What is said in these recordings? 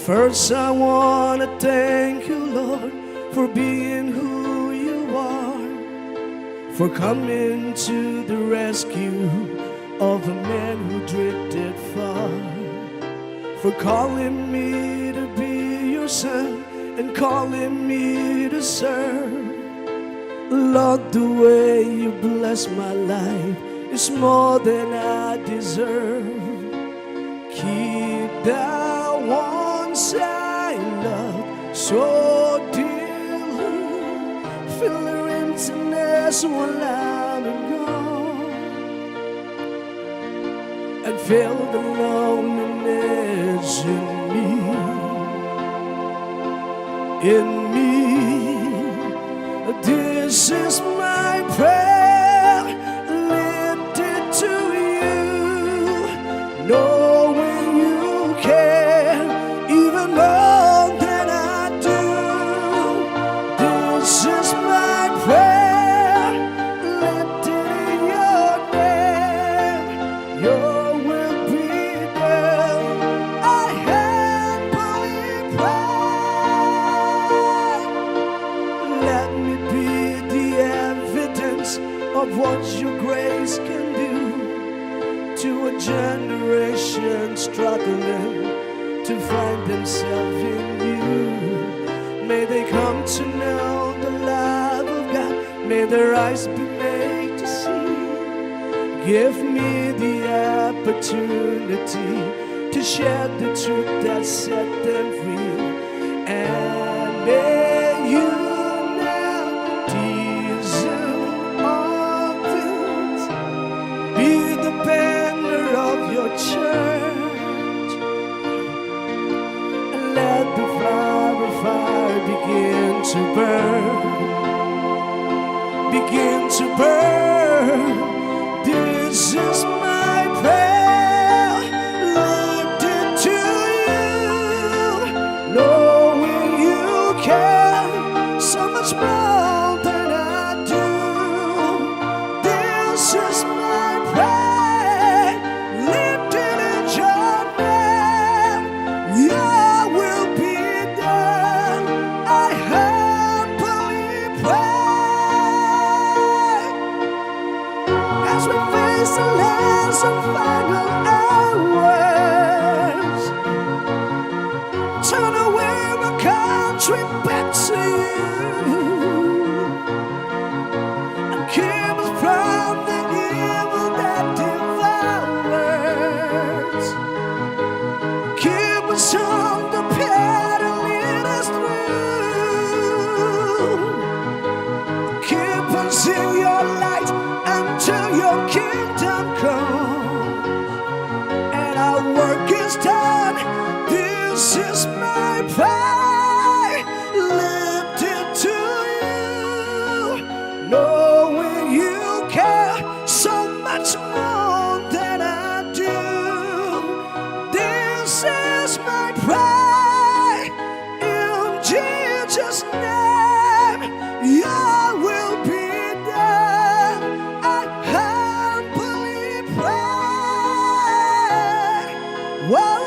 First I wanna thank you, Lord, for being who you are, for coming to the rescue of a man who drifted far, for calling me to be your son and calling me to serve. Lord, the way you bless my life is more than I deserve. Keep that ones I love so dearly, fill their emptiness while I'm gone, and fill the loneliness in me. This is my prayer, lifted to you, knowing you care even more than I do. This is my prayer, lifted in your name. Your will be done. I humbly pray. Let me be the evidence of what your grace can do to a generation struggling to find themselves in you. May they come to know the love of God. May their eyes be made to see. Give me the opportunity to share the truth that set them free. And may you now deserve all things, be the banner of your church, and let the fire begin to burn, begin to burn. This is my prayer, lifted to you, knowing you care so much more than I do. This is my prayer, lifted in your name. Your will be done. I humbly pray. As we face the last and final hours, turn away my country back to you, and keep us from the evil that devours. Keep us on the path and lead us through. Keep us in your light until your kingdom comes and our work is done. This is my prayer, lifted to you, knowing you care so much more than I do. This is my prayer, in Jesus' name. Your will be done. I humbly pray. Whoa,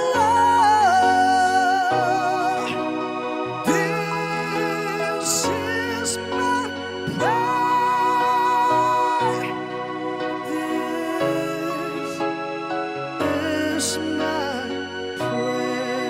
this is my prayer. This is my prayer.